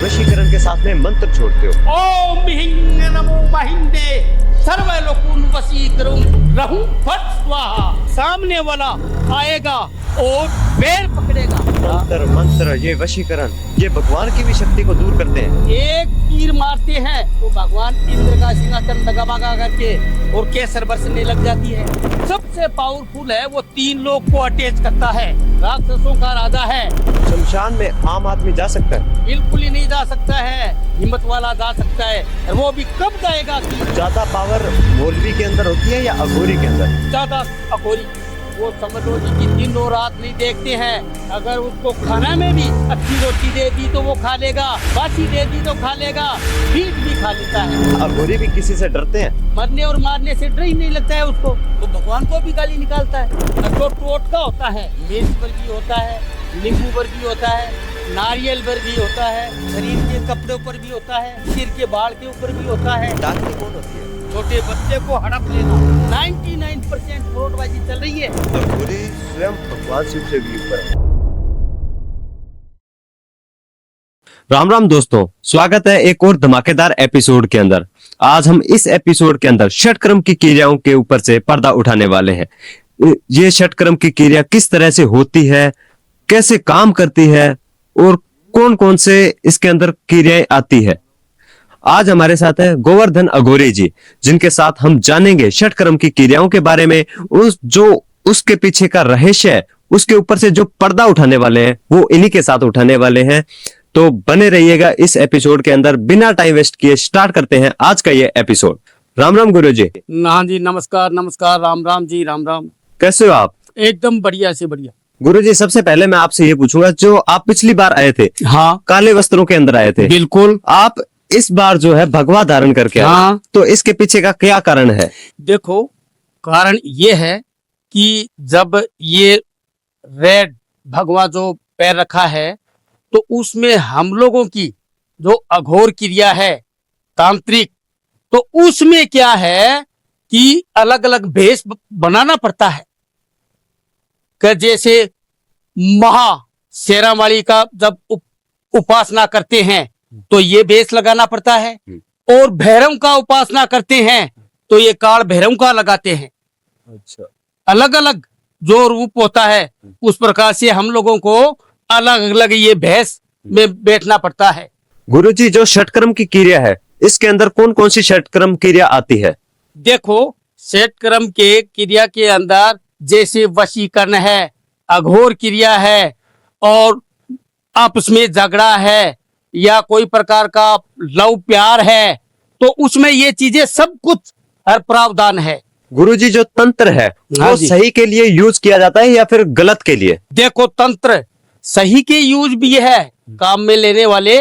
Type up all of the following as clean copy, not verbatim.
वशीकरण के साथ में मंत्र छोड़ते हो। ओम ह्रीं नमो महिंदे सर्वलोकुन वशीकरुम रहूं फट स्वाहा। सामने वाला आएगा और पैर पकड़ेगा। मंत्र मंत्र ये वशीकरण ये भगवान की भी शक्ति को दूर करते हैं। एक तीर मारते हैं तो भगवान इंद्र का सिंहासन दगाबगा करके और केसर बरसने लग जाती है। सबसे पावरफुल है वो 3 लोग को अटैच करता है, राक्षसों का राजा है। शमशान में आम आदमी जा सकता है? बिल्कुल ही नहीं जा सकता है, हिम्मत वाला जा सकता है। और वो भी कब जाएगा कि ज्यादा पावर मौलवी के अंदर होती है या अघोरी के अंदर? ज्यादा अघोरी। वो समझ लो जी कि दिन और रात नहीं देखते हैं। अगर उसको खाना में भी अच्छी रोटी दे दी तो वो खा लेगा, बासी दे दी तो खा लेगा, मीट भी खा लेता है। अघोरी भी किसी से डरते हैं? मरने और मारने से डर ही नहीं लगता है उसको, तो भगवान को भी गाली निकालता है। जो टोटका होता है मेज पर भी होता है, नींबू पर भी होता है, नारियल पर भी होता है, शरीर के कपड़ों पर भी होता है, सिर के बाल के ऊपर भी होता है। डाकनी कौन होती है? छोटे बच्चे को हड़प लेना। 99% फ्रॉडबाजी चल रही है। अघोरी स्वयं भगवान शिव से भी ऊपर है। राम राम दोस्तों, स्वागत है एक और धमाकेदार एपिसोड के अंदर। आज हम इस एपिसोड के अंदर षटक्रम की क्रियाओं के ऊपर से पर्दा उठाने वाले हैं। ये षटक्रम की क्रिया किस तरह से होती है, कैसे काम करती है और कौन कौन से इसके अंदर क्रियाएं आती है। आज हमारे साथ है गोवर्धन अघोरी जी, जिनके साथ हम जानेंगे षटक्रम की क्रियाओं के बारे में, उसके पीछे का रहस्य है, उसके ऊपर से जो पर्दा उठाने वाले हैं वो इन्हीं के साथ उठाने वाले हैं। तो बने रहिएगा इस एपिसोड के अंदर। बिना टाइम वेस्ट किए स्टार्ट करते हैं आज का ये एपिसोड। राम राम गुरु जी। हाँ जी, नमस्कार नमस्कार, राम राम जी, राम राम। कैसे हो आप? एकदम बढ़िया से बढ़िया। गुरु जी, सबसे पहले मैं आपसे ये पूछूंगा, जो आप पिछली बार आए थे, हाँ काले वस्त्रों के अंदर आए थे, बिल्कुल। आप इस बार जो है भगवा धारण करके आए। हाँ। तो इसके पीछे का क्या कारण है? देखो, कारण ये है कि जब ये रेड भगवा जो पैर रखा है तो उसमें हम लोगों की जो अघोर क्रिया है तांत्रिक, तो उसमें क्या है कि अलग अलग भेष बनाना पड़ता है। कि जैसे महा शेरावाली का जब उपासना करते हैं तो ये भेष लगाना पड़ता है, और भैरव का उपासना करते हैं तो ये काल भैरव का लगाते हैं। अच्छा। अलग अलग जो रूप होता है उस प्रकार से हम लोगों को अलग अलग ये भेष में बैठना पड़ता है। गुरु जी, जो षटक्रम की क्रिया है इसके अंदर कौन कौन सी षटक्रम क्रिया आती है? देखो, षटक्रम के क्रिया के अंदर जैसे वशीकरण है, अघोर क्रिया है, और आपस में झगड़ा है या कोई प्रकार का लव प्यार है, तो उसमें ये चीजें सब कुछ हर प्रावधान है। गुरुजी, जो तंत्र है हाँ वो जी। सही के लिए यूज किया जाता है या फिर गलत के लिए? देखो, तंत्र सही के यूज भी है काम में लेने वाले,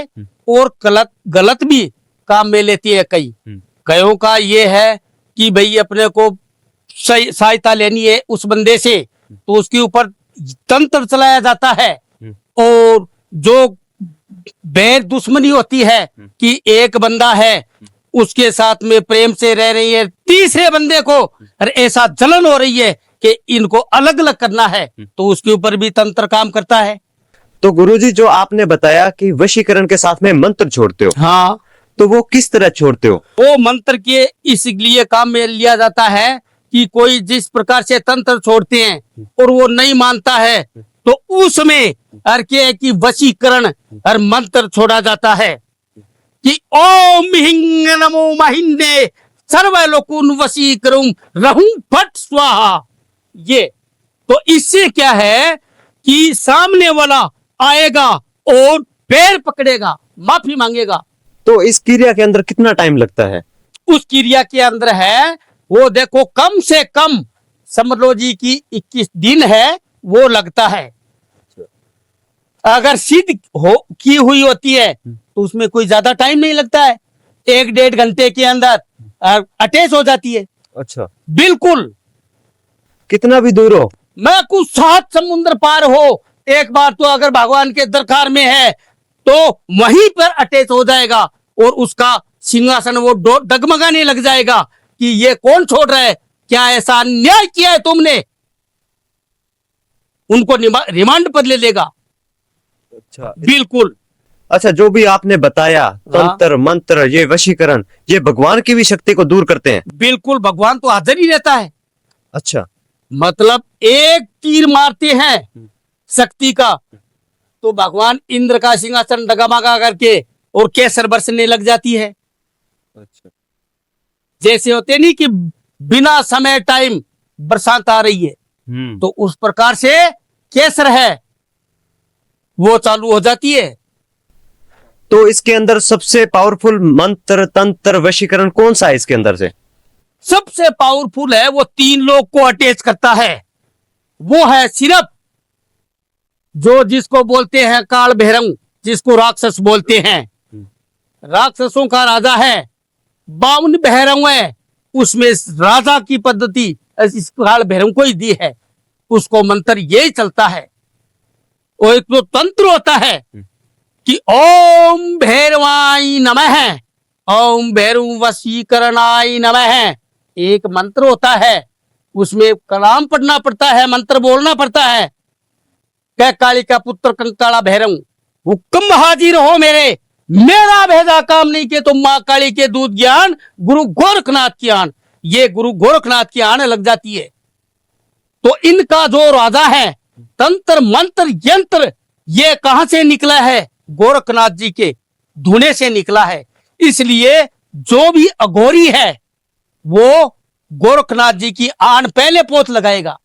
और गलत गलत भी काम में लेती है। कईयों का ये है कि भाई अपने को सहायता लेनी है उस बंदे से, तो उसके ऊपर तंत्र चलाया जाता है। और जो बैर दुश्मनी होती है कि एक बंदा है उसके साथ में प्रेम से रह रही है, तीसरे बंदे को ऐसा जलन हो रही है कि इनको अलग अलग करना है, तो उसके ऊपर भी तंत्र काम करता है। तो गुरुजी, जो आपने बताया कि वशीकरण के साथ में मंत्र छोड़ते हो, हाँ, तो वो किस तरह छोड़ते हो? वो मंत्र के इसलिए काम में लिया जाता है कि कोई जिस प्रकार से तंत्र छोड़ते हैं और वो नहीं मानता है, तो उसमें हर के की वशीकरण हर मंत्र छोड़ा जाता है कि ओम ह्रीं नमो महिंदे सर्वलोकुन वशीकरुम रहूं फट स्वाहा। ये तो इससे क्या है कि सामने वाला आएगा और पैर पकड़ेगा, माफी मांगेगा। तो इस क्रिया के अंदर कितना टाइम लगता है? उस क्रिया के अंदर है वो देखो, कम से कम समझ लो जी कि 21 दिन है वो लगता है। अगर सिद्ध हो की हुई होती है तो उसमें कोई ज्यादा टाइम नहीं लगता है, 1-1.5 घंटे के अंदर अटैच हो जाती है। अच्छा। बिल्कुल। कितना भी दूर हो, मैं कुछ 7 समुद्र पार हो, एक बार तो अगर भगवान के दरबार में है तो वहीं पर अटैच हो जाएगा, और उसका सिंहासन वो डगमगाने लग जाएगा कि ये कौन छोड़ रहा है, क्या ऐसा अन्याय किया है तुमने। उनको रिमांड पर ले लेगा। अच्छा। बिल्कुल। अच्छा, जो भी आपने बताया तंत्र मंत्र, ये वशीकरण, ये भगवान की भी शक्ति को दूर करते हैं। बिल्कुल, भगवान तो हाजिर ही रहता है। अच्छा। मतलब एक तीर मारते हैं शक्ति का तो भगवान इंद्र का सिंहासन डगमगा करके और केसर बरसने लग जाती है। अच्छा। जैसे होते नहीं कि बिना समय टाइम बरसात आ रही है, तो उस प्रकार से केसर है वो चालू हो जाती है। तो इसके अंदर सबसे पावरफुल मंत्र तंत्र वशीकरण कौन सा है इसके अंदर से? सबसे पावरफुल है वो 3 लोग को अटैच करता है। वो है सिर्फ जो जिसको बोलते हैं काल भैरव, जिसको राक्षस बोलते हैं। राक्षसों का राजा है, 52 भैरव है, उसमें राजा की पद्धति इस काल भैरव को ही दी है। उसको मंत्र यही चलता है। और एक तो तंत्र होता है कि ओम भैरवाय नमः, ओम भैरव वशीकरणाय नमः। एक मंत्र होता है, उसमें कलाम पढ़ना पड़ता है, मंत्र बोलना पड़ता है। कह काली का पुत्र कंकाला भैरव, हुक्म हाजिर हो मेरा भेजा काम नहीं के तो माँ काली के दूध ज्ञान, गुरु गोरखनाथ की आन। ये गुरु गोरखनाथ की आन लग जाती है। तो इनका जो राजा है, तंत्र मंत्र यंत्र, ये कहां से निकला है? गोरखनाथ जी के धुने से निकला है। इसलिए जो भी अघोरी है वो गोरखनाथ जी की आन पहले पोत लगाएगा,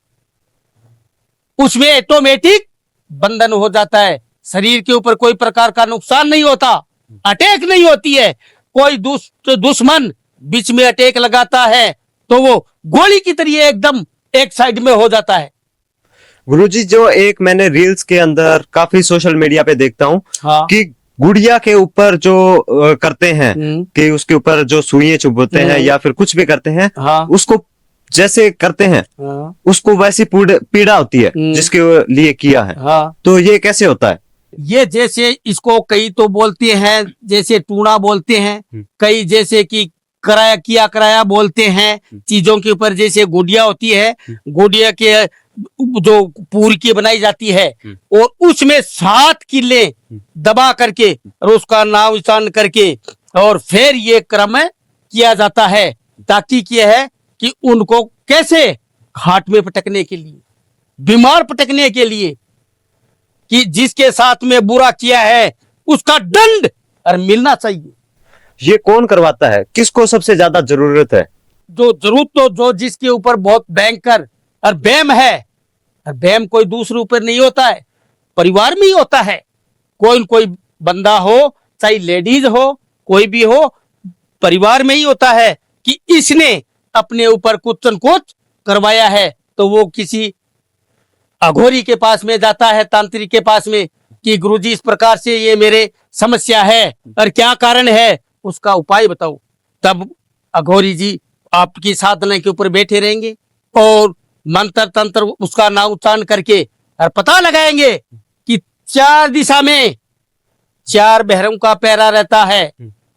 उसमें ऑटोमेटिक बंधन हो जाता है। शरीर के ऊपर कोई प्रकार का नुकसान नहीं होता, अटैक नहीं होती है। कोई दुश्मन बीच में अटैक लगाता है तो वो गोली की तरह एकदम एक साइड में हो जाता है। गुरुजी, जो एक मैंने रील्स के अंदर काफी सोशल मीडिया पे देखता हूँ कि गुड़िया के ऊपर जो करते हैं कि उसके ऊपर जो सुइयां चुभते हैं या फिर कुछ भी करते हैं, उसको जैसे करते हैं उसको वैसी पीड़ा होती है जिसके लिए किया है। तो ये कैसे होता है? ये जैसे इसको कई तो बोलते हैं जैसे टूणा बोलते हैं, कई जैसे कि कराया बोलते हैं। चीजों के ऊपर जैसे गुड़िया होती है, गुड़िया के जो पूरी की बनाई जाती है और उसमें 7 किले दबा करके और उसका नाम निशान करके और फिर ये क्रम किया जाता है, ताकि क्या है कि उनको कैसे घाट में पटकने के लिए, बीमार पटकने के लिए, कि जिसके साथ में बुरा किया है उसका दंड और मिलना चाहिए। ये कौन करवाता है? किसको सबसे ज्यादा जरूरत है? जो जरूरत तो जो जिसके ऊपर बहुत भयंकर और बैम है, और बैम कोई दूसरे ऊपर नहीं होता है, परिवार में ही होता है। कोई बंदा हो, चाहे लेडीज हो, कोई भी हो, परिवार में ही होता है कि इसने अपने ऊपर कुछ न कुछ करवाया है। तो वो किसी अघोरी के पास में जाता है, तांत्रिक के पास में, कि गुरुजी इस प्रकार से ये मेरे समस्या है और क्या कारण है, उसका उपाय बताओ। तब अघोरी जी आपकी साधना के ऊपर बैठे रहेंगे और मंत्र तंत्र उसका नाम उच्चारण करके और पता लगाएंगे कि 4 दिशा में 4 भैरव का पैरा रहता है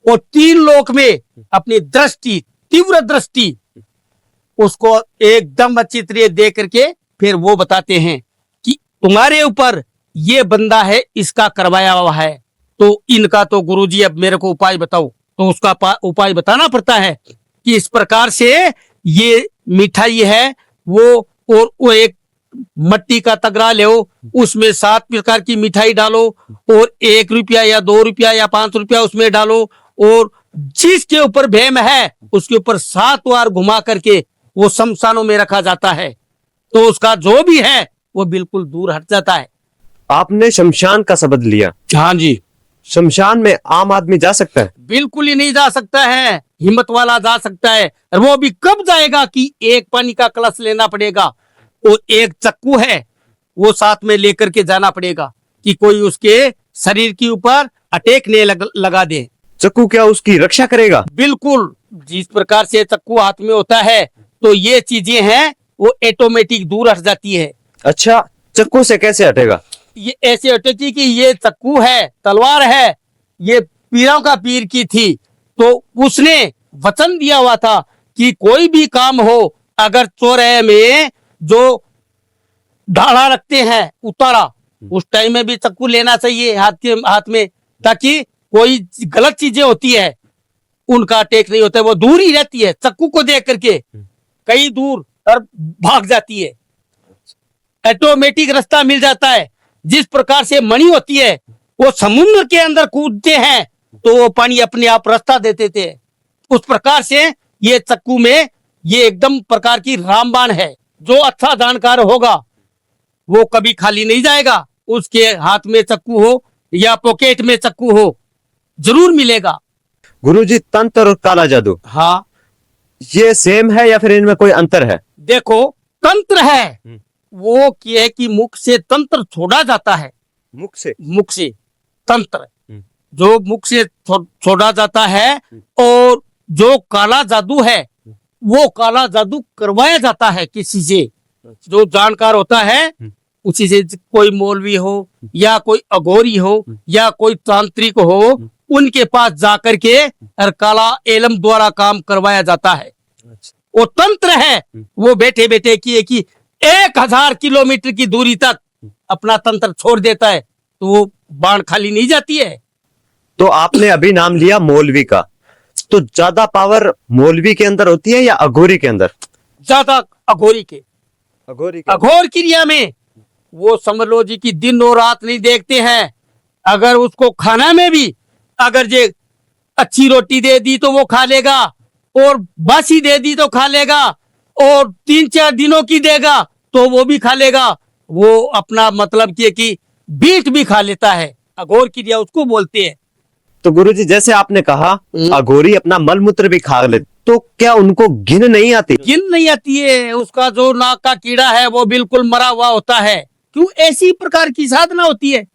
और 3 लोक में अपनी दृष्टि, तीव्र दृष्टि, उसको एकदम अच्छी तरह देख करके फिर वो बताते हैं कि तुम्हारे ऊपर ये बंदा है, इसका करवाया हुआ है। तो इनका तो गुरुजी अब मेरे को उपाय बताओ। तो उसका उपाय बताना पड़ता है कि इस प्रकार से ये मिठाई है वो, और वो एक मट्टी का तगड़ा ले, उसमें 7 प्रकार की मिठाई डालो और 1 रुपया या 2 रुपया या 5 रुपया उसमें डालो और जिसके ऊपर भेम है उसके ऊपर 7 बार घुमा करके वो शमशानों में रखा जाता है। तो उसका जो भी है वो बिल्कुल दूर हट जाता है। आपने शमशान का शब्द लिया। हाँ जी। शमशान में आम आदमी जा सकता है? बिल्कुल ही नहीं जा सकता है, हिम्मत वाला जा सकता है। और वो भी कब जाएगा कि एक पानी का कलश लेना पड़ेगा और एक चक्कू है वो साथ में लेकर के जाना पड़ेगा कि कोई उसके शरीर के ऊपर अटैक नहीं लगा दे। चक्कू क्या उसकी रक्षा करेगा? बिल्कुल, जिस प्रकार से चक्कू हाथ में होता है तो ये चीजें हैं वो ऑटोमेटिक दूर हट जाती है। अच्छा, चक्कू से कैसे हटेगा? ये ऐसे हटेगी कि ये चक्कू है, तलवार है, ये पीरों का पीर की थी, तो उसने वचन दिया हुआ था कि कोई भी काम हो, अगर चौराहे में जो ढाला रखते हैं उतारा, उस टाइम में भी चक्कू लेना चाहिए हाथ में, ताकि कोई गलत चीजें होती है उनका अटैक नहीं होता है, वो दूर ही रहती है। चक्कू को देख करके कई दूर और भाग जाती है, ऑटोमेटिक रास्ता मिल जाता है। जिस प्रकार से मणि होती है, वो समुद्र के अंदर कूदते हैं तो वो पानी अपने आप रास्ता दे देते हैं। उस प्रकार से ये चक्कू में ये एकदम प्रकार की रामबाण है। जो अच्छा जानकार होगा वो कभी खाली नहीं जाएगा। उसके हाथ में चक्कू हो या पॉकेट में चक्कू हो, जरूर मिलेगा। गुरुजी, तंत्र और काला जादू हाँ, ये सेम है या फिर इनमें कोई अंतर है? देखो, तंत्र है वो क्या है कि मुख से तंत्र छोड़ा जाता है। मुख से? मुख से तंत्र जो मुख से छोड़ा जाता है, और जो काला जादू है वो काला जादू करवाया जाता है किसी से जो जानकार होता है, उसी से। कोई मौलवी हो या कोई अघोरी हो या कोई तांत्रिक हो, उनके पास जाकर के और काला एलम द्वारा काम करवाया जाता है। वो तंत्र है, वो बैठे बैठे किए कि 1000 किलोमीटर की दूरी तक अपना तंत्र छोड़ देता है, तो वो बाण खाली नहीं जाती है। तो आपने अभी नाम लिया मौलवी का, तो ज्यादा पावर मौलवी के अंदर होती है या अघोरी के अंदर? ज्यादा अघोरी के। अघोरी अघोर क्रिया में वो समझ लो जी की दिन और रात नहीं देखते हैं। अगर उसको खाना में भी अगर जे अच्छी रोटी दे दी तो वो खा लेगा, और बासी दे दी तो खा लेगा, और 3-4 दिनों की देगा तो वो भी खा लेगा। वो अपना मतलब कि बीट भी खा लेता है। अघोर क्रिया उसको बोलते हैं। तो गुरुजी, जैसे आपने कहा अघोरी अपना मलमूत्र भी खा ले, तो क्या उनको गिन नहीं आती? गिन नहीं आती है। उसका जो नाक का कीड़ा है वो बिल्कुल मरा हुआ होता है। क्यों? ऐसी प्रकार की साधना होती है।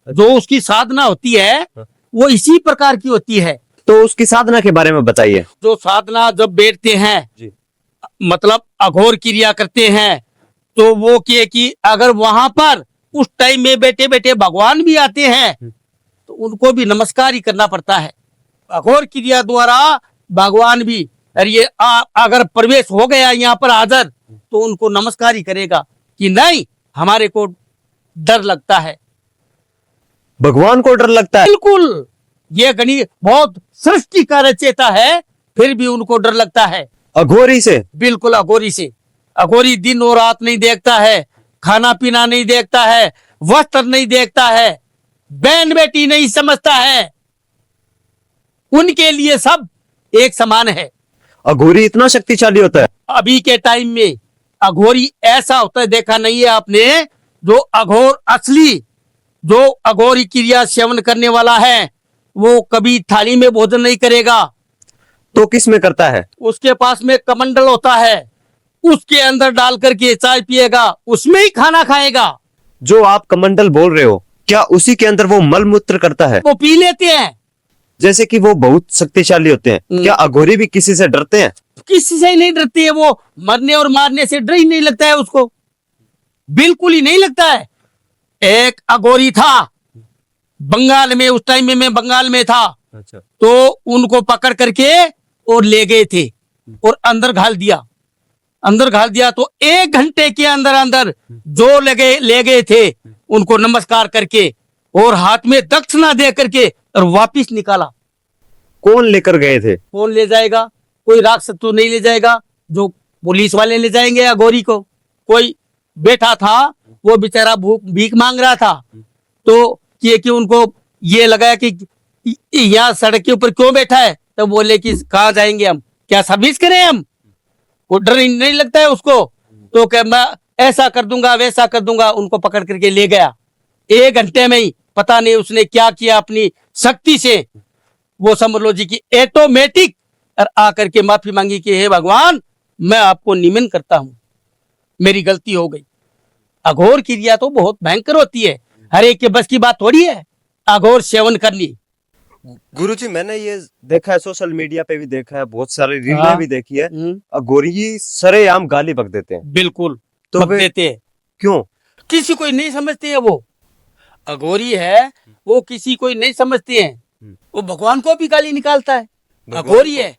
जो उसकी साधना होती है वो इसी प्रकार की होती है। तो उसकी साधना के बारे में बताइए। जो साधना जब बैठते हैं जी। मतलब अघोर क्रिया करते हैं, तो वो क्या कि अगर वहां पर उस टाइम में बैठे बैठे भगवान भी आते हैं तो उनको भी नमस्कार ही करना पड़ता है। अघोर क्रिया द्वारा भगवान भी, और ये अगर प्रवेश हो गया यहाँ पर हाजिर, तो उनको नमस्कार ही करेगा कि नहीं, हमारे को डर लगता है। भगवान को डर लगता है? बिल्कुल, ये गणित बहुत सृष्टि का रचेता है, फिर भी उनको डर लगता है अघोरी से? बिल्कुल, अघोरी से। अघोरी दिन और रात नहीं देखता है, खाना पीना नहीं देखता है, वस्त्र नहीं देखता है, बहन बेटी नहीं समझता है। उनके लिए सब एक समान है। अघोरी इतना शक्तिशाली होता है? अभी के टाइम में अघोरी ऐसा होता है, देखा नहीं है आपने? जो अघोर असली, जो अघोरी क्रिया सेवन करने वाला है, वो कभी थाली में भोजन नहीं करेगा। तो किस में करता है? उसके पास में कमंडल होता है, उसके अंदर डाल करके चाय पिएगा, उसमें ही खाना खाएगा। जो आप कमंडल बोल रहे हो, क्या उसी के अंदर वो मलमूत्र करता है? वो पी लेते हैं। जैसे कि वो बहुत शक्तिशाली होते हैं, क्या अघोरी भी किसी से डरते हैं? किसी से ही नहीं डरती है। वो मरने और मारने से डर ही नहीं लगता है उसको, बिल्कुल ही नहीं लगता है। एक अघोरी था बंगाल में, उस टाइम में मैं बंगाल में था। अच्छा। तो उनको पकड़ करके और ले गए थे और अंदर घाल दिया। अंदर घाल दिया तो 1 घंटे के अंदर अंदर जो ले गए थे उनको नमस्कार करके और हाथ में दक्षिणा दे करके और वापिस निकाला। कौन लेकर गए थे? कौन ले जाएगा? कोई राक्षस तो नहीं ले जाएगा, जो पुलिस वाले ले जाएंगे अघोरी को। कोई बैठा था, वो बेचारा भीख मांग रहा था, तो कि उनको ये लगा कि यहाँ सड़क के ऊपर क्यों बैठा है, तो बोले कि कहाँ जाएंगे हम, क्या सर्विस करें हम? वो डर नहीं लगता है उसको, तो क्या मैं ऐसा कर दूंगा वैसा कर दूंगा। उनको पकड़ करके ले गया 1 घंटे में ही। पता नहीं उसने क्या किया अपनी शक्ति से, वो समझ लो जी की ऑटोमेटिक और आकर के माफी मांगी कि हे भगवान, मैं आपको निमन करता हूं, मेरी गलती हो गई। अघोर क्रिया तो बहुत भयंकर होती है, हर एक के बस की बात थोड़ी है अघोर सेवन करनी। गुरुजी, मैंने ये देखा है, सोशल मीडिया पे भी देखा है, बहुत सारी रीलें हाँ। भी देखी है, अघोरी सरेआम गाली बक देते हैं। बिल्कुल, तो बक देते हैं। क्यों? किसी को नहीं समझते है। वो अघोरी है, वो किसी को नहीं समझते हैं। वो भगवान को भी गाली निकालता है। अघोरी है,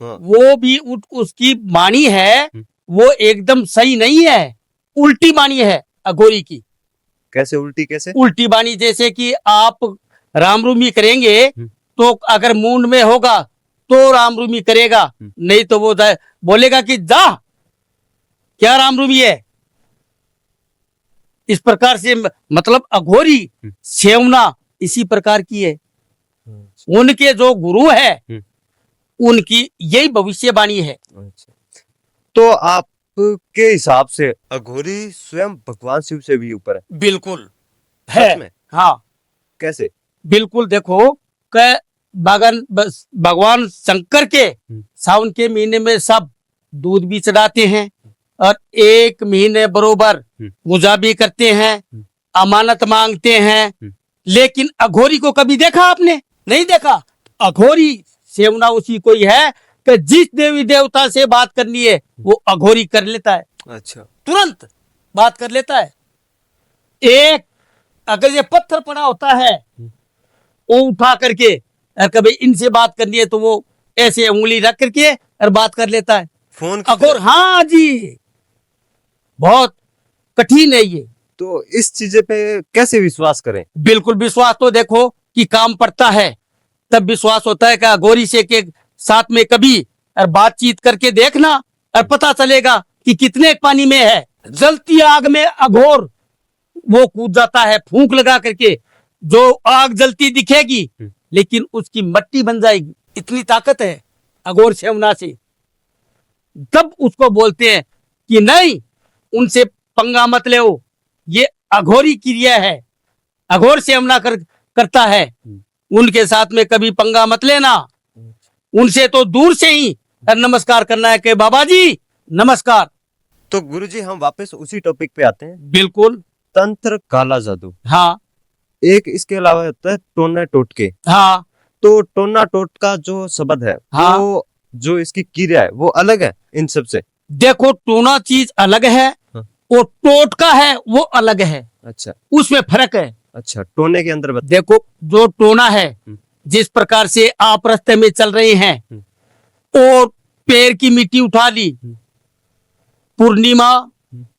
वो भी उसकी वाणी है, वो एकदम सही नहीं है, उल्टी वाणी है अघोरी की। कैसे उल्टी? कैसे उल्टी वाणी? जैसे कि आप रामरूमी करेंगे तो अगर मूड में होगा तो रामरूमी करेगा, नहीं तो वो बोलेगा कि जा क्या रामरूमी है। इस प्रकार से मतलब अघोरी सेवना इसी प्रकार की है। उनके जो गुरु है उनकी यही भविष्यवाणी है। तो आपके हिसाब से अघोरी स्वयं भगवान शिव से भी ऊपर है? बिल्कुल है। सच में? हाँ कैसे? बिल्कुल, देखो भगवान शंकर के सावन के महीने में सब दूध भी चढ़ाते हैं और 1 महीने बरोबर पूजा भी करते हैं, अमानत मांगते हैं। लेकिन अघोरी को कभी देखा आपने? नहीं देखा। अघोरी सेवना उसी कोई है कि जिस देवी देवता से बात करनी है वो अघोरी कर लेता है। अच्छा, तुरंत बात कर लेता है। एक अगर ये पत्थर पड़ा होता है वो उठा करके और कभी इनसे बात करनी है तो वो ऐसे उंगली रख करके और बात कर लेता है। फोन की अघोर, तरह। हाँ जी, बहुत कठिन है ये। तो इस चीज पे कैसे विश्वास करें? बिल्कुल विश्वास तो देखो कि काम पड़ता है तब विश्वास होता है कि अघोरी से के साथ में कभी और बातचीत करके देखना और पता चलेगा कि कितने पानी में है। जलती आग में अघोर वो कूद जाता है फूंक लगा करके, जो आग जलती दिखेगी लेकिन उसकी मट्टी बन जाएगी, इतनी ताकत है अघोर सेवना से। तब उसको बोलते हैं कि नहीं, उनसे पंगा मत ले, ये अघोरी क्रिया है, अघोर सेवना करता है, उनके साथ में कभी पंगा मत लेना। उनसे तो दूर से ही नमस्कार करना है कि बाबा जी नमस्कार। तो गुरुजी हम वापस उसी टॉपिक पे आते हैं। बिल्कुल। तंत्र, काला जादू, हाँ एक इसके अलावा होता है टोना टोटके। हाँ तो टोना टोटका जो शब्द है हाँ। वो जो इसकी क्रिया है वो अलग है इन सब से? देखो, टोना चीज अलग है और टोटका है वो अलग है। अच्छा, उसमें फर्क है। अच्छा, टोने के अंदर बता। देखो, जो टोना है जिस प्रकार से आप रास्ते में चल रहे हैं और पैर की मिट्टी उठा ली, पूर्णिमा,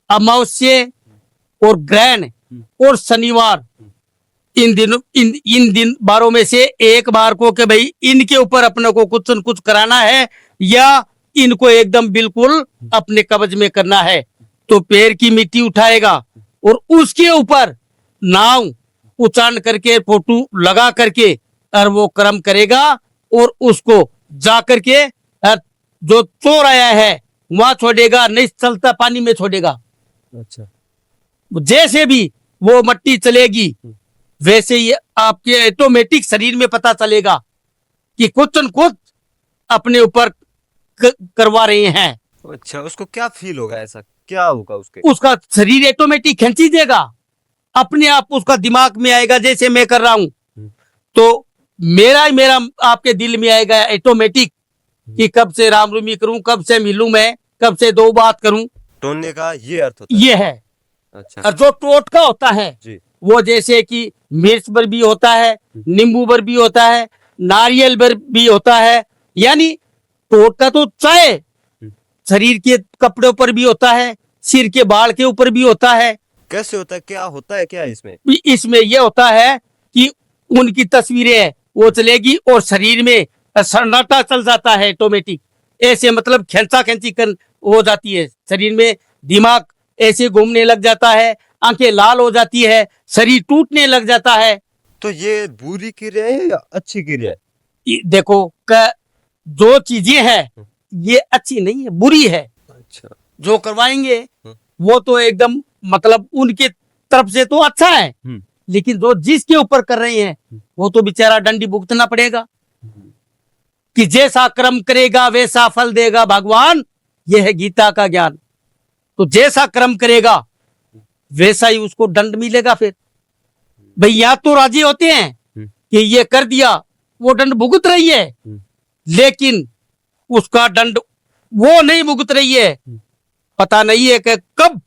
अमावस्या और ग्रहण और शनिवार, इन दिन बारों में से एक बार को कि भाई इनके ऊपर अपने को कुछ न कुछ कराना है या इनको एकदम बिल्कुल अपने कब्ज में करना है, तो पैर की मिट्टी उठाएगा और उसके ऊपर नाव उच्चारण करके फोटो लगा करके और वो कर्म करेगा और उसको जा करके जो चोर आया है वहां छोड़ेगा, नहीं चलता पानी में छोड़ेगा। अच्छा, जैसे भी वो मट्टी चलेगी वैसे ही आपके ऑटोमेटिक शरीर में पता चलेगा कि कुछ न कुछ अपने ऊपर करवा रहे हैं। अच्छा, उसको क्या फील होगा? ऐसा क्या होगा उसके? उसका शरीर ऑटोमेटिक खींची देगा, अपने आप उसका दिमाग में आएगा। जैसे मैं कर रहा हूं तो मेरा आपके दिल में आएगा ऑटोमेटिक कि कब से रामरूमी करूं, कब से मिलूं, मैं कब से 2 बात करूं। टोने का ये अर्थ होता है? ये है। अच्छा और जो टोटका होता है जी, वो जैसे कि मिर्च पर भी होता है, नींबू पर भी होता है, नारियल पर भी होता है। यानी टोटका तो चाहे शरीर के कपड़ों पर भी होता है, सिर के बाल के ऊपर भी होता है। कैसे होता है? क्या होता है क्या इसमें? इसमें यह होता है कि उनकी तस्वीरें वो चलेगी और शरीर में सन्नाटा चल जाता है ऑटोमेटिक। ऐसे मतलब खेंचा खेंची कर हो जाती है शरीर में, दिमाग ऐसे घूमने लग जाता है, आंखें लाल हो जाती है, शरीर टूटने लग जाता है। तो ये बुरी क्रिया है या अच्छी क्रिया है? देखो जो चीजें हैं ये अच्छी नहीं है, बुरी है। अच्छा, जो करवाएंगे वो तो एकदम मतलब उनके तरफ से तो अच्छा है, लेकिन जो जिसके ऊपर कर रहे हैं वो तो बेचारा दंडी भुगतना पड़ेगा कि जैसा कर्म करेगा वैसा फल देगा भगवान। यह है गीता का ज्ञान। तो जैसा कर्म करेगा वैसा ही उसको दंड मिलेगा। फिर भाई या तो राजी होते हैं कि ये कर दिया, वो दंड भुगत रही है, लेकिन उसका दंड वो नहीं भुगत रही है। पता नहीं है कि कब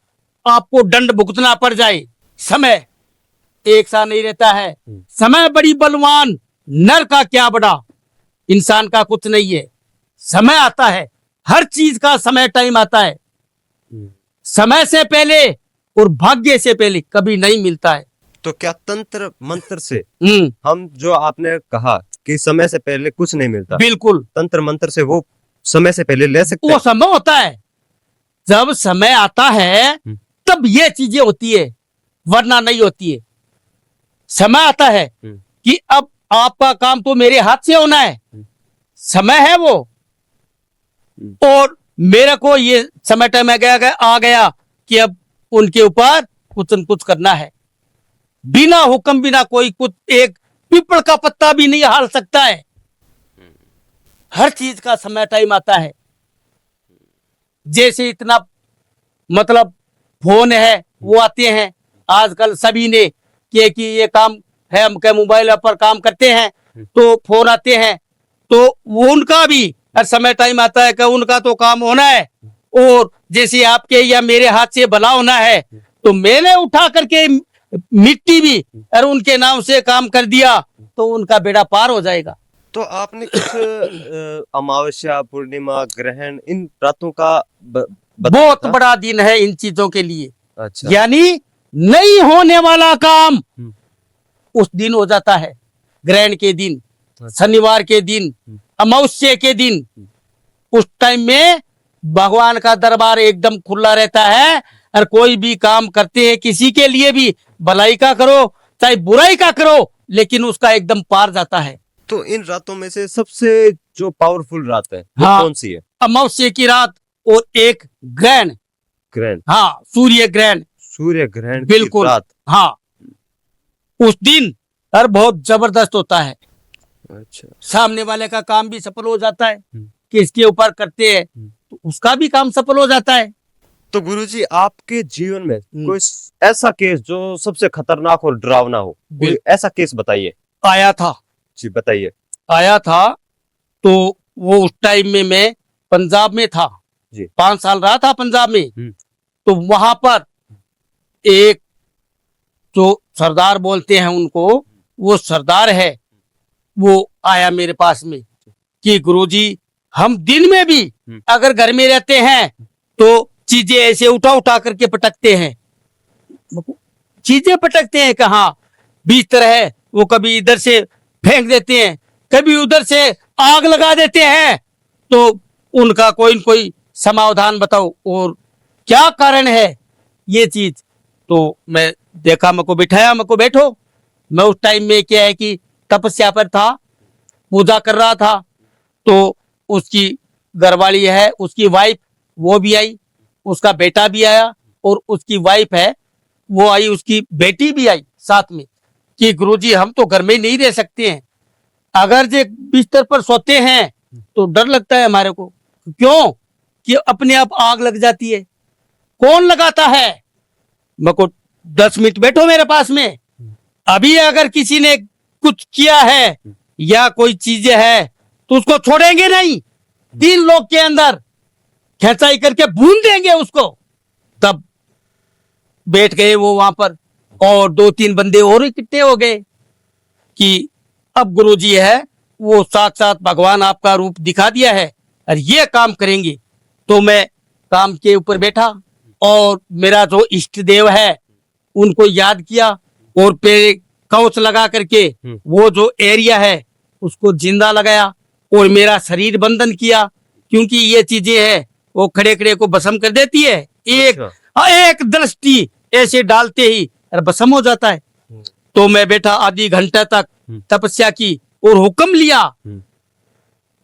आपको दंड भुगतना पड़ जाए। समय एक सा नहीं रहता है। समय बड़ी बलवान, नर का क्या बड़ा, इंसान का कुछ नहीं है। समय आता है, हर चीज का समय टाइम आता है। समय से पहले और भाग्य से पहले कभी नहीं मिलता है। तो क्या तंत्र मंत्र से हम्म, हम, जो आपने कहा कि समय से पहले कुछ नहीं मिलता, बिल्कुल तंत्र मंत्र से वो समय से पहले ले सकते वो हैं? समय होता है, जब समय आता है तब ये चीजें होती है, वरना नहीं होती है। समय आता है कि अब आपका काम तो मेरे हाथ से होना है, समय है वो, और मेरे को ये समय टाइम आ गया कि अब उनके ऊपर कुछ न कुछ करना है। बिना हुक्म, बिना कोई कुछ, एक पीपल का पत्ता भी नहीं हाल सकता है। हर चीज का समय टाइम आता है। जैसे इतना मतलब फोन है, वो आते हैं आजकल सभी ने कि ये काम है, हम क्या मोबाइल पर काम करते हैं तो फोन आते हैं, तो वो उनका भी हर समय टाइम आता है कि उनका तो काम होना है, और जैसे आपके या मेरे हाथ से भला होना है, तो मैंने उठा करके मिट्टी भी और उनके नाम से काम कर दिया तो उनका बेड़ा पार हो जाएगा। तो आपने कुछ अमावस्या, पूर्णिमा, ग्रहण, इन रातों का बताया बहुत था? बड़ा दिन है इन चीजों के लिए। अच्छा। यानी नहीं होने वाला काम उस दिन हो जाता है, ग्रहण के दिन, शनिवार के दिन, अमावस्या के दिन। उस टाइम में भगवान का दरबार एकदम खुला रहता है, और कोई भी काम करते हैं किसी के लिए भी, भलाई का करो चाहे बुराई का करो, लेकिन उसका एकदम पार जाता है। तो इन रातों में से सबसे जो पावरफुल रात है वो हाँ। कौन सी है? अमावस्या की रात और एक ग्रहण, ग्रहण, हाँ सूर्य ग्रहण, सूर्य ग्रहण की बिल्कुल रात। हाँ। उस दिन हर बहुत जबरदस्त होता है, अच्छा। सामने वाले का काम भी सफल हो जाता है, किसके ऊपर करते हैं तो उसका भी काम सफल हो जाता है। तो गुरुजी, आपके जीवन में कोई ऐसा केस जो सबसे खतरनाक और डरावना हो, कोई ऐसा केस बताइए। आया था जी बताइए। आया था, तो वो उस टाइम में मैं पंजाब में था जी। 5 साल रहा था पंजाब में। तो वहां पर एक जो सरदार बोलते हैं उनको, वो सरदार है, वो आया मेरे पास में कि गुरुजी, हम दिन में भी अगर घर में रहते हैं तो चीजें ऐसे उठा उठा करके पटकते हैं। चीजें पटकते हैं कहाँ, बिस्तर है वो कभी इधर से फेंक देते हैं, कभी उधर से आग लगा देते हैं। तो उनका कोई न कोई समाधान बताओ, और क्या कारण है ये चीज। तो मैं देखा, मेरे को बिठाया, मेरे को बैठो। मैं उस टाइम में क्या है कि तपस्या पर था, पूजा कर रहा था। तो उसकी घरवाली है, उसकी वाइफ, वो भी आई, उसका बेटा भी आया, और उसकी वाइफ है वो आई, उसकी बेटी भी आई साथ में, कि गुरुजी हम तो घर में नहीं रह सकते हैं, अगर जे बिस्तर पर सोते हैं तो डर लगता है हमारे को। क्यों? कि अपने आप आग लग जाती है। कौन लगाता है? मेरे को 10 मिनट बैठो मेरे पास में, अभी अगर किसी ने कुछ किया है या कोई चीजें है तो उसको छोड़ेंगे नहीं, 3 लोग के अंदर खेचाई करके भून देंगे उसको। तब बैठ गए वो वहां पर, और 2-3 बंदे और इकट्ठे हो गए कि अब गुरुजी है वो साथ भगवान आपका रूप दिखा दिया है और ये काम करेंगे। तो मैं काम के ऊपर बैठा और मेरा जो इष्ट देव है उनको याद किया, और पे कवच लगा करके वो जो एरिया है उसको जिंदा लगाया, और मेरा शरीर बंधन किया, क्योंकि ये चीजें है वो खड़े खड़े को भस्म कर देती है। एक दृष्टि ऐसे डालते ही भस्म हो जाता है। तो मैं बैठा आधी घंटा तक तपस्या की और हुक्म लिया,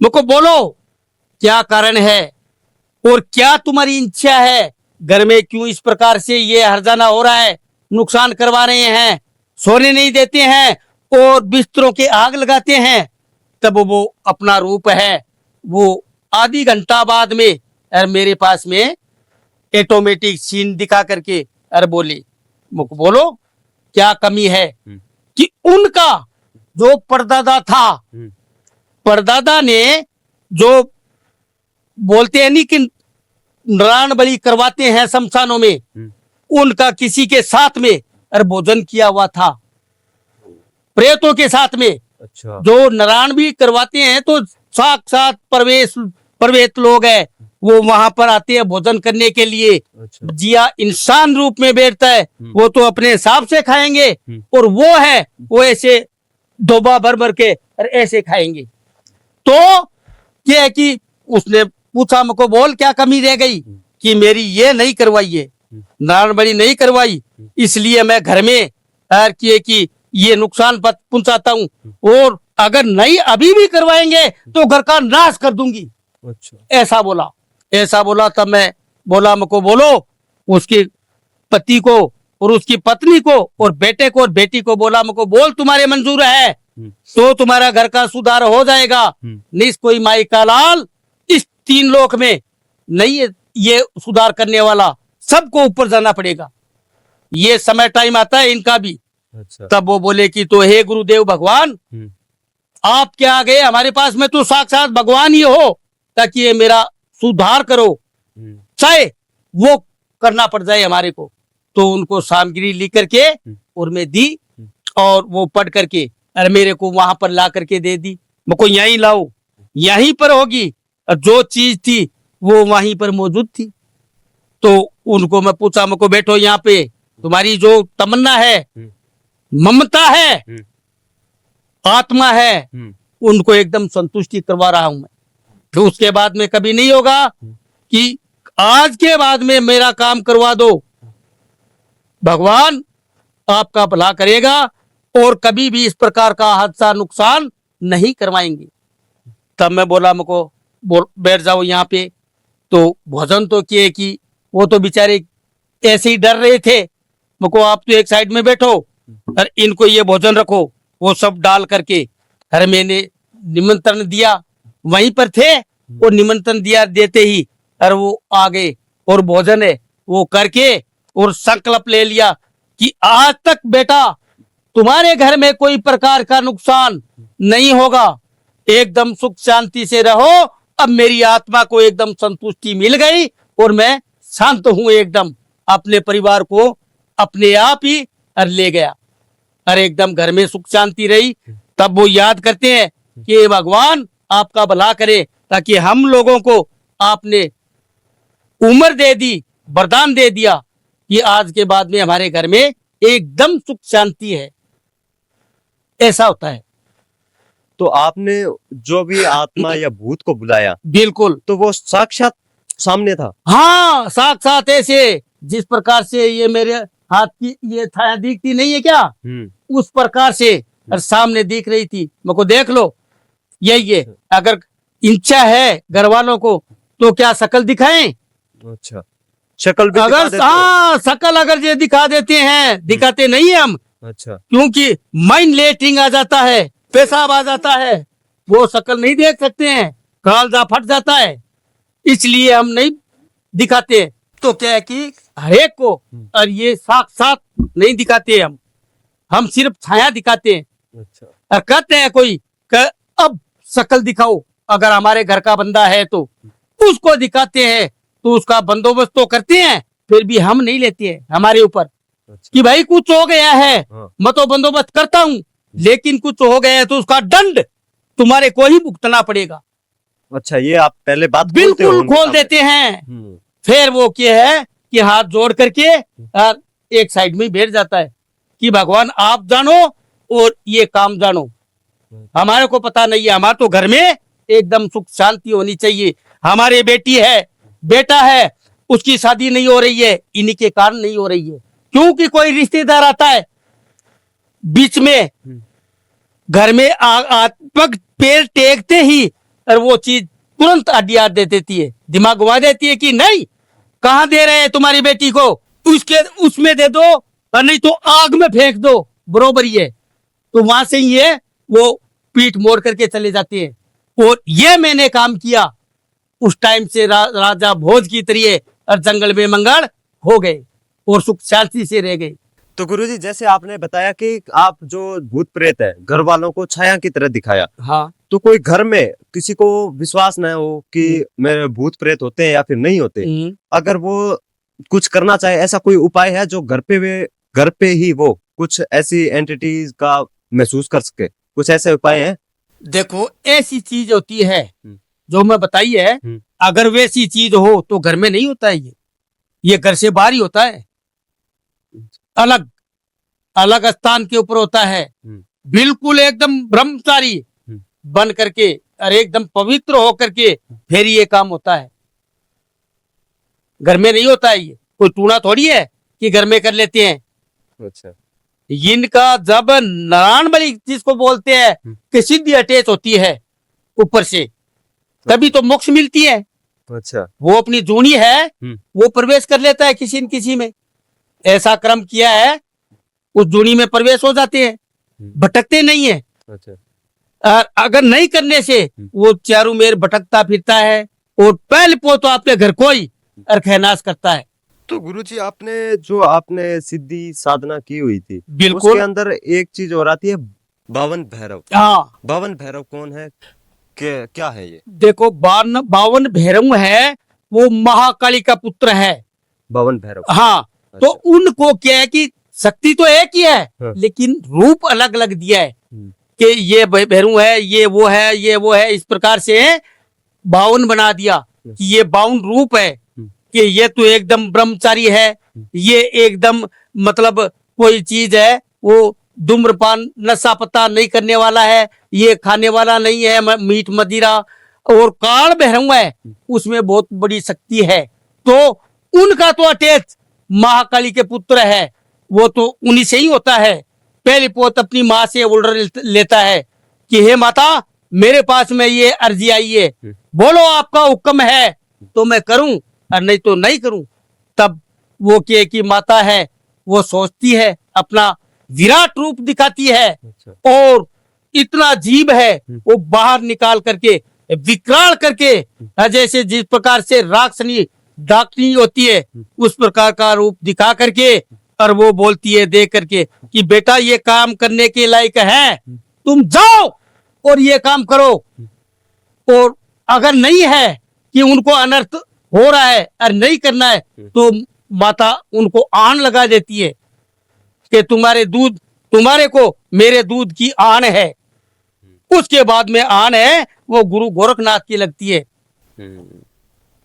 मुझको बोलो क्या कारण है और क्या तुम्हारी इच्छा है, घर में क्यों इस प्रकार से ये हर्जाना हो रहा है, नुकसान करवा रहे हैं, सोने नहीं देते हैं और बिस्तरों के आग लगाते हैं। तब वो अपना रूप है वो आधी घंटा बाद में और मेरे पास में ऑटोमेटिक सीन दिखा करके अरे बोली, मुझको बोलो क्या कमी है। कि उनका जो परदादा था, परदादा ने जो बोलते हैं नहीं कि नारायण बलि करवाते हैं शमशानों में, उनका किसी के साथ में अरे भोजन किया हुआ था, प्रेतों के साथ में। अच्छा। जो नारायण भी करवाते हैं तो साक्षात परवेश लोग हैं, वो वहां पर आते हैं भोजन करने के लिए। अच्छा। जिया इंसान रूप में बैठता है, वो तो अपने हिसाब से खाएंगे, और वो है वो ऐसे डोबा भर भर के और ऐसे खाएंगे। तो ये है कि उसने पूछा मुझको, बोल क्या कमी रह गई कि मेरी ये नहीं करवाई है, नारायण बलि नहीं करवाई, इसलिए मैं घर में किए कि ये नुकसान पहुंचाता हूँ, और अगर नहीं अभी भी करवाएंगे तो घर का नाश कर दूंगी। अच्छा। ऐसा बोला तब मैं बोला, मुझको बोलो उसके पति को और उसकी पत्नी को और बेटे को और बेटी को, बोला मुझको बोल तुम्हारे मंजूर है तो तुम्हारा घर का सुधार हो जाएगा, नहीं कोई माई का लाल इस 3 लोक में नहीं है ये सुधार करने वाला, सबको ऊपर जाना पड़ेगा, ये समय टाइम आता है इनका भी। अच्छा। तब वो बोले कि तो हे गुरुदेव भगवान, आप क्या आ गए हमारे पास में, तो साक्षात भगवान ही हो, ताकि ये मेरा सुधार करो, चाहे वो करना पड़ जाए हमारे को। तो उनको सामग्री ली करके और मैं दी, और वो पढ़ करके अरे मेरे को वहां पर ला करके दे दी, मुझको यहीं लाओ, यहीं पर होगी, और जो चीज थी वो वहीं पर मौजूद थी। तो उनको मैं पूछा, मुझको बैठो यहाँ पे, तुम्हारी जो तमन्ना है, ममता है, आत्मा है, उनको एकदम संतुष्टि करवा रहा हूं मैं। तो उसके बाद में कभी नहीं होगा कि आज के बाद में मेरा काम करवा दो, भगवान आपका भला करेगा, और कभी भी इस प्रकार का हादसा नुकसान नहीं करवाएंगे। तब मैं बोला, मुझको बैठ जाओ यहाँ पे। तो भोजन तो किए कि वो तो बेचारे ऐसे ही डर रहे थे, मुझको आप तो एक साइड में बैठो और इनको ये भोजन रखो, वो सब डाल करके अरे मैंने निमंत्रण दिया, वहीं पर थे, और निमंत्रण दिया देते ही अरे वो आ गए, और भोजन है वो करके, और संकल्प ले लिया कि आज तक बेटा तुम्हारे घर में कोई प्रकार का नुकसान नहीं होगा, एकदम सुख शांति से रहो। अब मेरी आत्मा को एकदम संतुष्टि मिल गई, और मैं शांत हूं एकदम, अपने परिवार को अपने आप ही ले गया, और एकदम घर में सुख शांति रही। तब वो याद करते हैं कि भगवान आपका भला करे, ताकि हम लोगों को आपने उम्र दे दी, वरदान दे दिया कि आज के बाद में हमारे घर में एकदम सुख शांति है। ऐसा होता है। तो आपने जो भी आत्मा या भूत को बुलाया, बिल्कुल, तो वो साक्षात सामने था? हाँ, साक्षात ऐसे जिस प्रकार से ये मेरे हाथ की ये छाया दिखती नहीं है क्या, उस प्रकार से और सामने दिख रही थी। मुझको देख लो, यही है। अगर इच्छा है घर वालों को तो क्या शकल दिखाएं? अच्छा, शकल भी दिखा अगर देते हो? हाँ, शकल अगर ये दिखा देते हैं, दिखाते नहीं है हम, अच्छा। क्योंकि माइंड लेटरिंग आ जाता है, पेशाब आ जाता है, वो शकल नहीं देख सकते हैं, कालजा फट जाता है, इसलिए हम नहीं दिखाते। तो क्या है कि हरेक को, और ये साक्षात नहीं दिखाते हम सिर्फ छाया दिखाते हैं। अच्छा। और कहते हैं कोई अब शकल दिखाओ, अगर हमारे घर का बंदा है तो उसको दिखाते हैं, तो उसका बंदोबस्त तो करते हैं, फिर भी हम नहीं लेते हैं हमारे ऊपर। अच्छा। कि भाई कुछ हो गया है, हाँ। मैं तो बंदोबस्त करता हूँ, लेकिन कुछ हो गया है तो उसका दंड तुम्हारे को ही भुगतना पड़ेगा। अच्छा, ये आप पहले बात खोलते हो बिल्कुल उनके खोल सामने? देते हैं। फिर वो क्या है कि हाथ जोड़ करके और एक साइड में बैठ जाता है कि भगवान आप जानो और ये काम जानो, हमारे को पता नहीं है। हमारे तो घर में एकदम सुख शांति होनी चाहिए। हमारे बेटी है, बेटा है, उसकी शादी नहीं हो रही है, इन्हीं के कारण नहीं हो रही है, क्योंकि कोई रिश्तेदार आता है बीच में, घर में पग पैर टेकते ही और वो चीज तुरंत अड्डियात दे देती है, दिमाग घुमा देती है कि नहीं, कहाँ दे रहे हैं तुम्हारी बेटी को, उसके उसमें दे दो, और नहीं तो आग में फेंक दो, बरोबर ही है। तो वहां से ये वो पीठ मोड़ करके चले जाते हैं। और ये मैंने काम किया उस टाइम से, राजा भोज की तरह, और जंगल में मंगल हो गए और सुख शांति से रह गए। तो गुरुजी, जैसे आपने बताया कि आप जो भूत प्रेत है घर वालों को छाया की तरह दिखाया, हाँ, तो कोई घर में किसी को विश्वास न हो कि मेरे भूत प्रेत होते हैं या फिर नहीं होते, अगर वो कुछ करना चाहे, ऐसा कोई उपाय है जो घर पे ही वो कुछ ऐसी एंटिटीज का महसूस कर सके? कुछ ऐसे उपाय हैं? देखो ऐसी चीज होती है जो मैं बताई है, अगर वैसी चीज हो तो घर में नहीं होता है, ये घर से बाहर ही होता है, अलग अलग स्थान के ऊपर होता है, बिल्कुल एकदम ब्रह्मचारी बन करके और एकदम पवित्र हो करके फिर ये काम होता है। घर में नहीं होता है, ये कोई टूना थोड़ी है कि घर में कर लेते हैं। अच्छा, इनका जब नारायण बलि जिसको बोलते हैं कि सिद्धि अटैच होती है ऊपर से, तभी तो मोक्ष मिलती है। अच्छा, वो अपनी जूनी है, वो प्रवेश कर लेता है किसी न किसी में, ऐसा क्रम किया है, उस जूनी में प्रवेश हो जाते हैं, भटकते नहीं है। अच्छा, और अगर नहीं करने से वो चारों मेर भटकता फिरता है और पहले तो आपके घर को ही अरखनाश करता है। तो गुरुजी आपने सिद्धि साधना की हुई थी, बिल्कुल। उसके अंदर एक चीज और आती है, बावन भैरव। हाँ, बावन भैरव कौन है, क्या है ये? देखो, बावन भैरव है, वो महाकाली का पुत्र है। बावन भैरव। हाँ, अच्छा। तो उनको क्या है कि शक्ति तो एक ही है, हाँ। लेकिन रूप अलग अलग दिया है कि ये भैरव है, ये वो है, ये वो है, इस प्रकार से 52 बना दिया कि ये 52 रूप है, कि ये तो एकदम ब्रह्मचारी है, ये एकदम मतलब कोई चीज है, वो धूम्रपान नशा पता नहीं करने वाला है, ये खाने वाला नहीं है मीठ मदिरा, और काल भैरव है, उसमें बहुत बड़ी शक्ति है। तो उनका तो अटैच महाकाली के पुत्र है, वो तो उन्हीं से ही होता है। पहली पोत अपनी माँ से ऑर्डर लेता है कि हे माता, मेरे पास में ये अर्जी आई है, बोलो आपका हुक्म है तो मैं करूं और नहीं तो नहीं करूं। तब वो क्या कि माता है, वो सोचती है, अपना विराट रूप दिखाती है, और इतना जीव है वो बाहर निकाल करके विकराल करके, जैसे जिस प्रकार से राक्षसनी डाकनी होती है उस प्रकार का रूप दिखा करके, और वो बोलती है देख करके कि बेटा ये काम करने के लायक है, तुम जाओ और ये काम करो। और अगर नहीं है कि उनको अनर्थ हो रहा है और नहीं करना है, तो माता उनको आन लगा देती है कि तुम्हारे को मेरे दूध की आन है। उसके बाद में आन है वो गुरु गोरखनाथ की लगती है।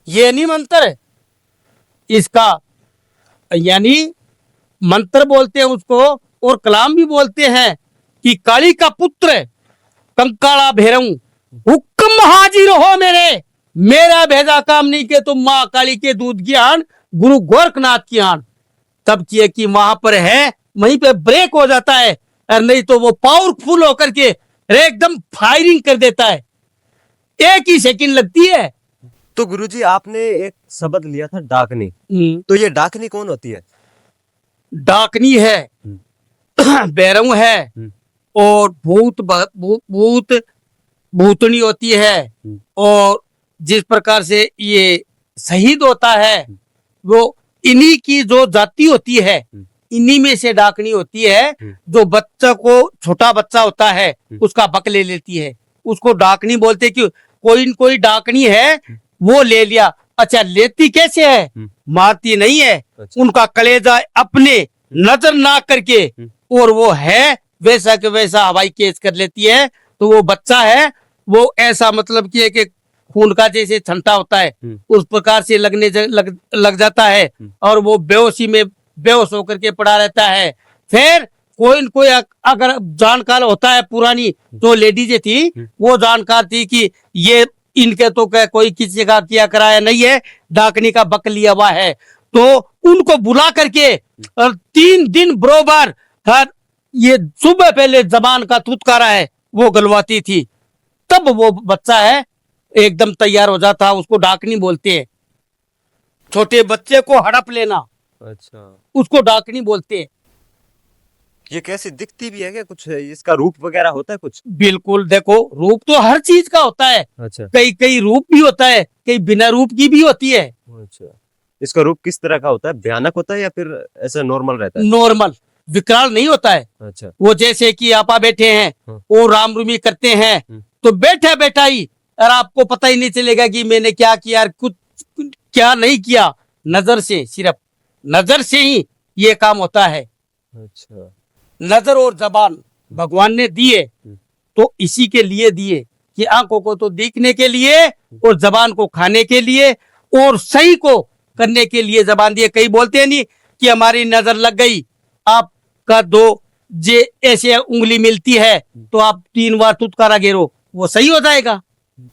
ये नहीं मंत्र है इसका, यानी मंत्र बोलते हैं उसको, और कलाम भी बोलते हैं कि काली का पुत्र कंकाला भैरव, हुक्म हाजिर हो मेरा भेजा काम नहीं के तुम माँ काली के दूध की आन, गुरु गोरखनाथ की आन। तब किए कि वहां पर है, वहीं पे ब्रेक हो जाता है, और नहीं तो वो पावरफुल होकर के एकदम फायरिंग कर देता है, एक ही सेकंड लगती है। तो गुरुजी आपने एक शब्द लिया था डाकनी, तो ये डाकनी कौन होती है? डाकनी है, भैरव है, और भूतनी होती है, और जिस प्रकार से ये शहीद होता है, वो इन्हीं की जो जाति होती है, इन्हीं में से डाकनी होती है। जो बच्चा को, छोटा बच्चा होता है, उसका बक ले लेती है, उसको डाकनी बोलते। कि कोई डाकनी है, वो ले लिया। अच्छा, लेती कैसे है? मारती नहीं है। अच्छा। उनका कलेजा अपने नजर ना करके, और वो है वैसा के वैसा हवाई केस कर लेती है। तो वो बच्चा है, वो ऐसा मतलब कि एक खून का जैसे छंटा होता है, उस प्रकार से लग जाता है, और वो बेहोशी में बेहोश होकर के पड़ा रहता है। फिर कोई अगर जानकार होता है, पुरानी तो लेडीज थी, वो जानकार थी कि ये इनके तो कोई किसी का किया कराया नहीं है, डाकनी का बक लिया हुआ है। तो उनको बुला करके और 3 दिन बरोबर हर ये सुबह पहले जबान का थुतकारा है वो गलवाती थी, तब वो बच्चा है एकदम तैयार हो जाता। उसको डाकनी बोलते हैं। छोटे बच्चे को हड़प लेना, अच्छा, उसको डाकनी बोलते हैं। ये कैसी दिखती भी है क्या? कुछ इसका रूप वगैरह होता है कुछ? बिल्कुल, देखो, रूप तो हर चीज का होता है। अच्छा। कई रूप भी होता है, कई बिना रूप की भी होती है। अच्छा, इसका रूप किस तरह का होता है? भयानक होता है या फिर ऐसा नॉर्मल रहता है? नॉर्मल, विकराल नहीं होता है। अच्छा। वो जैसे कि आपा बैठे हैं, वो राम रूमी करते हैं, तो बैठा ही, और आपको पता ही नहीं चलेगा कि मैंने क्या किया, कुछ क्या नहीं किया। नजर से, सिर्फ नजर से ही ये काम होता है। अच्छा। नजर और जबान भगवान ने दिए तो इसी के लिए दिए कि आंखों को तो देखने के लिए और जबान को खाने के लिए और सही को करने के लिए जबान दिए। कई बोलते हैं नहीं कि हमारी नजर लग गई, आपका दो जे ऐसे उंगली मिलती है तो आप 3 बार तुतकारा गेरो, वो सही हो जाएगा।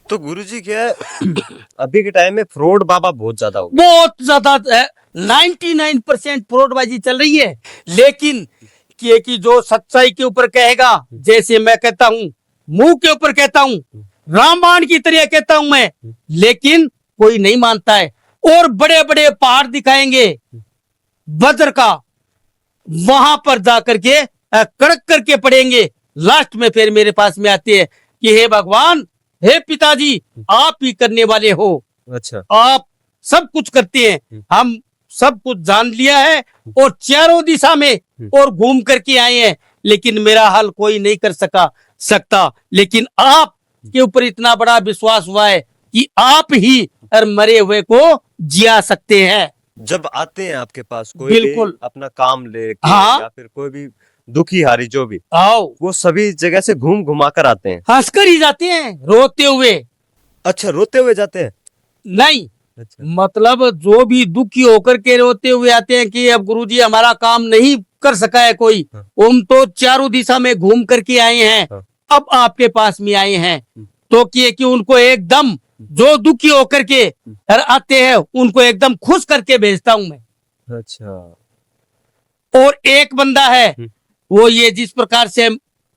तो गुरुजी क्या है अभी के टाइम में फ्रॉड बाबा बहुत ज्यादा हो गया। बहुत ज्यादा 99% फ्रॉडबाजी चल रही है। लेकिन कि जो सच्चाई के ऊपर कहेगा, जैसे मैं कहता हूँ, मुंह के ऊपर कहता हूँ, रामबाण की तरह कहता हूं मैं, लेकिन कोई नहीं मानता है। और बड़े बड़े पहाड़ दिखाएंगे वज्र का, वहां पर जाकर के कड़क करके पड़ेंगे। लास्ट में फिर मेरे पास में आते हैं कि हे भगवान, हे पिताजी, आप ही करने वाले हो, अच्छा, आप सब कुछ करते हैं, हम सब कुछ जान लिया है और चारों दिशा में और घूम करके आए हैं, लेकिन मेरा हल कोई नहीं कर सकता। लेकिन आप के ऊपर इतना बड़ा विश्वास हुआ है कि आप ही हर मरे हुए को जिया सकते हैं। जब आते हैं आपके पास कोई बिल्कुल। भी अपना काम लेके हाँ। या फिर कोई भी दुखी हारी जो भी, आओ, वो सभी जगह से घूम घुमा कर आते हैं। हंसकर ही जाते हैं, रोते हुए अच्छा, रोते हुए जाते हैं। नहीं। अच्छा, मतलब जो भी दुखी होकर के रोते हुए आते हैं कि अब गुरुजी हमारा काम नहीं कर सका है कोई, हाँ। हम तो चारों दिशा में घूम करके आए हैं, हाँ। अब आपके पास में आए हैं, तो कि उनको एकदम जो दुखी होकर के आते हैं उनको एकदम खुश करके भेजता हूं मैं। अच्छा, और एक बंदा है, वो ये जिस प्रकार से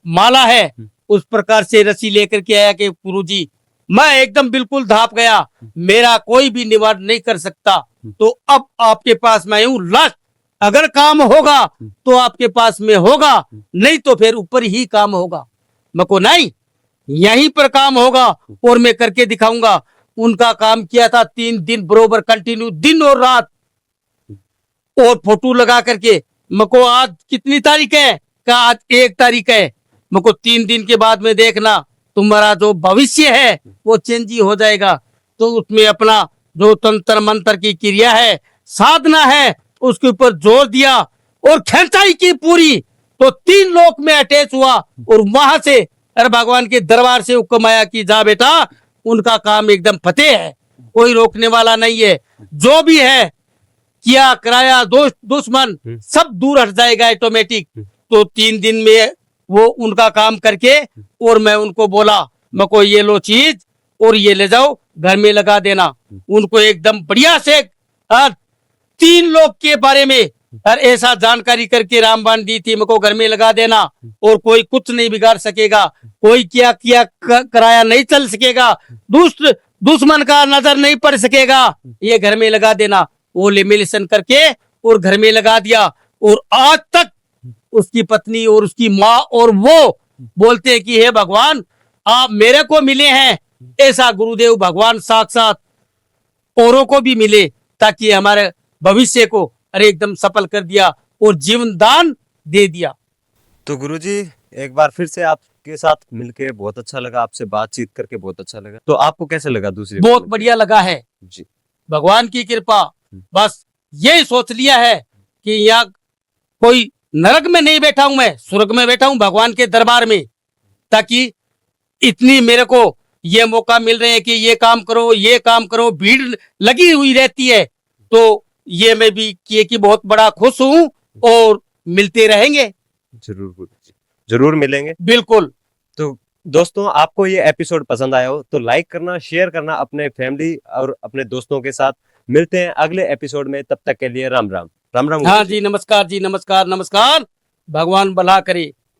माला है उस प्रकार से रस्सी लेकर के आया कि गुरुजी मैं एकदम बिल्कुल धाप गया, मेरा कोई भी निवारण नहीं कर सकता, तो अब आपके पास मैं हूं, लास्ट अगर काम होगा तो आपके पास में होगा, नहीं तो फिर ऊपर ही काम होगा। मैं को नहीं, यहीं पर काम होगा और मैं करके दिखाऊंगा। उनका काम किया था 3 दिन बरोबर कंटिन्यू, दिन और रात, और फोटो लगा करके। मको आज कितनी तारीख है? का आज 1 तारीख है। मको 3 दिन के बाद में देखना तुम्हारा जो भविष्य है वो चेंज ही हो जाएगा। तो उसमें अपना जो तंत्र मंत्र की क्रिया है, साधना है, उसके ऊपर जोर दिया और खेचाई की पूरी, तो 3 लोक में अटैच हुआ और वहां से अरे भगवान के दरबार से हुक्म आया कि जा बेटा, उनका काम एकदम फतेह है, कोई रोकने वाला नहीं है। जो भी है किया कराया, दोस्त दुश्मन सब दूर हट जाएगा ऑटोमेटिक। तो 3 दिन में वो उनका काम करके, और मैं उनको बोला मैं को ये लो चीज और ये ले जाओ घर में लगा देना। उनको एकदम बढ़िया से 3 लोग के बारे में हर ऐसा जानकारी करके रामबाण दी थी, मेरे को घर में लगा देना और कोई कुछ नहीं बिगाड़ सकेगा, कोई क्या किया कराया नहीं चल सकेगा, दुश्मन का नजर नहीं पड़ सकेगा, ये घर में लगा देना। वो लेमिनेशन करके और घर में लगा दिया, और आज तक उसकी पत्नी और उसकी माँ और वो बोलते हैं कि हे भगवान, आप मेरे को मिले हैं, ऐसा गुरुदेव भगवान साक्षात औरों को भी मिले, ताकि हमारे भविष्य को अरे एकदम सफल कर दिया और जीवन दान दे दिया। तो गुरुजी एक बार फिर से आपके साथ मिलके बहुत अच्छा लगा, आपसे बातचीत करके बहुत अच्छा लगा। तो आपको कैसे लगा? दूसरी बहुत बढ़िया लगा है जी, भगवान की कृपा। बस यही सोच लिया है कि यहाँ कोई नरक में नहीं बैठा हूं, मैं स्वर्ग में बैठा हूं भगवान के दरबार में, ताकि इतनी मेरे को ये मौका मिल रहे हैं कि ये काम करो, ये काम करो, भीड़ लगी हुई रहती है, तो ये मैं भी किए कि बहुत बड़ा खुश हूं और मिलते रहेंगे। जरूर गुरुजी, जरूर मिलेंगे। बिल्कुल। तो दोस्तों, आपको ये एपिसोड पसंद आया हो तो लाइक करना, शेयर करना अपने फैमिली और अपने दोस्तों के साथ। मिलते हैं अगले एपिसोड में, तब तक के लिए राम राम। राम राम हाँ गुरुजी। जी, नमस्कार जी, नमस्कार नमस्कार। भगवान भला करे।